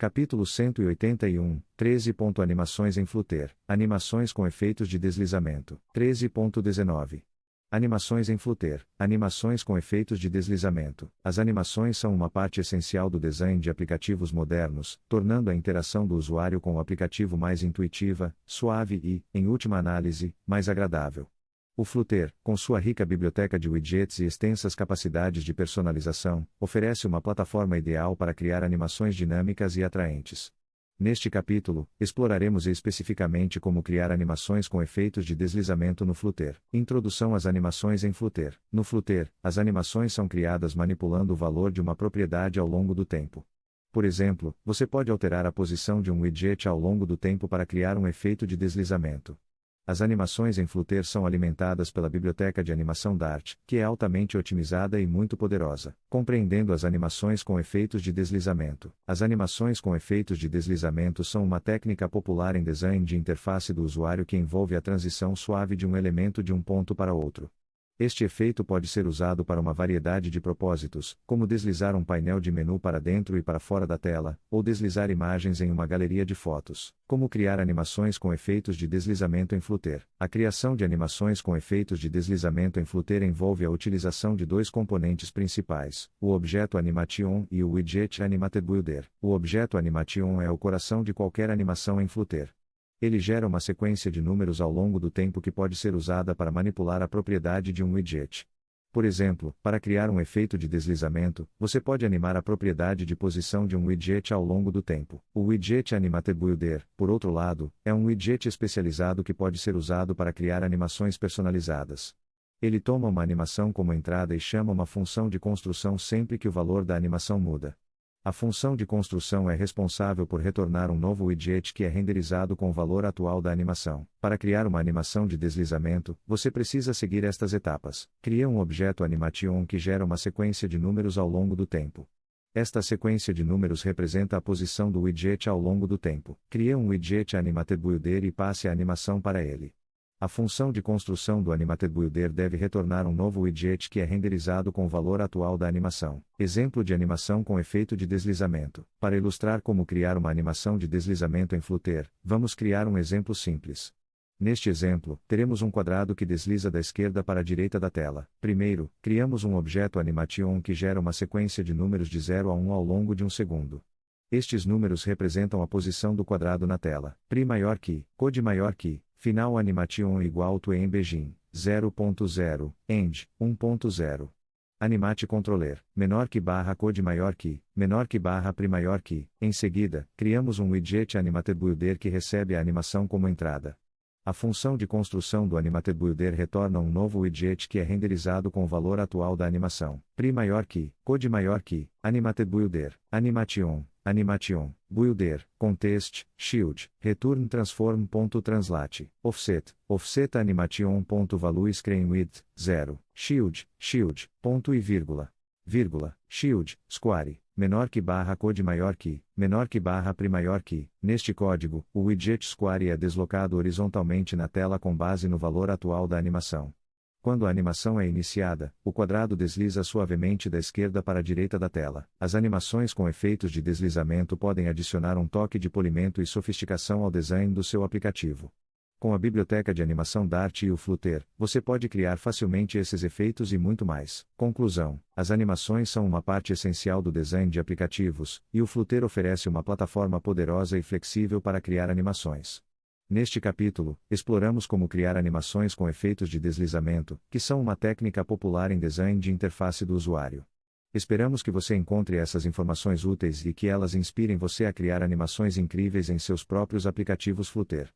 Capítulo 181, 13. Animações em Flutter. Animações com efeitos de deslizamento. 13.19. Animações em Flutter. Animações com efeitos de deslizamento. As animações são uma parte essencial do design de aplicativos modernos, tornando a interação do usuário com o aplicativo mais intuitiva, suave e, em última análise, mais agradável. O Flutter, com sua rica biblioteca de widgets e extensas capacidades de personalização, oferece uma plataforma ideal para criar animações dinâmicas e atraentes. Neste capítulo, exploraremos especificamente como criar animações com efeitos de deslizamento no Flutter. Introdução às animações em Flutter. No Flutter, as animações são criadas manipulando o valor de uma propriedade ao longo do tempo. Por exemplo, você pode alterar a posição de um widget ao longo do tempo para criar um efeito de deslizamento. As animações em Flutter são alimentadas pela biblioteca de animação Dart, que é altamente otimizada e muito poderosa. Compreendendo as animações com efeitos de deslizamento. As animações com efeitos de deslizamento são uma técnica popular em design de interface do usuário que envolve a transição suave de um elemento de um ponto para outro. Este efeito pode ser usado para uma variedade de propósitos, como deslizar um painel de menu para dentro e para fora da tela, ou deslizar imagens em uma galeria de fotos. Como criar animações com efeitos de deslizamento em Flutter. A criação de animações com efeitos de deslizamento em Flutter envolve a utilização de dois componentes principais, o objeto Animation e o widget Animated Builder. O objeto Animation é o coração de qualquer animação em Flutter. Ele gera uma sequência de números ao longo do tempo que pode ser usada para manipular a propriedade de um widget. Por exemplo, para criar um efeito de deslizamento, você pode animar a propriedade de posição de um widget ao longo do tempo. O widget Animated Builder, por outro lado, é um widget especializado que pode ser usado para criar animações personalizadas. Ele toma uma animação como entrada e chama uma função de construção sempre que o valor da animação muda. A função de construção é responsável por retornar um novo widget que é renderizado com o valor atual da animação. Para criar uma animação de deslizamento, você precisa seguir estas etapas. Crie um objeto Animation que gera uma sequência de números ao longo do tempo. Esta sequência de números representa a posição do widget ao longo do tempo. Crie um widget Animated Builder e passe a animação para ele. A função de construção do Animated Builder deve retornar um novo widget que é renderizado com o valor atual da animação. Exemplo de animação com efeito de deslizamento. Para ilustrar como criar uma animação de deslizamento em Flutter, vamos criar um exemplo simples. Neste exemplo, teremos um quadrado que desliza da esquerda para a direita da tela. Primeiro, criamos um objeto Animation que gera uma sequência de números de 0 a 1 ao longo de um segundo. Estes números representam a posição do quadrado na tela. Pri maior que, code maior que, final Animation igual to embegin, 0.0, end, 1.0. Animate controller, menor que barra code maior que, menor que barra pri maior que. Em seguida, criamos um widget Animated Builder que recebe a animação como entrada. A função de construção do Animated Builder retorna um novo widget que é renderizado com o valor atual da animação. Pri maior que, code maior que, Animated Builder, Animation, Builder, Context, Shield, Return Transform.Translate, Offset Animation.Value Screen Width, 0, Shield, ponto e vírgula, Shield, Square, menor que barra code maior que, menor que barra pri maior que. Neste código, o widget Square é deslocado horizontalmente na tela com base no valor atual da animação. Quando a animação é iniciada, o quadrado desliza suavemente da esquerda para a direita da tela. As animações com efeitos de deslizamento podem adicionar um toque de polimento e sofisticação ao design do seu aplicativo. Com a biblioteca de animação Dart e o Flutter, você pode criar facilmente esses efeitos e muito mais. Conclusão: as animações são uma parte essencial do design de aplicativos, e o Flutter oferece uma plataforma poderosa e flexível para criar animações. Neste capítulo, exploramos como criar animações com efeitos de deslizamento, que são uma técnica popular em design de interface do usuário. Esperamos que você encontre essas informações úteis e que elas inspirem você a criar animações incríveis em seus próprios aplicativos Flutter.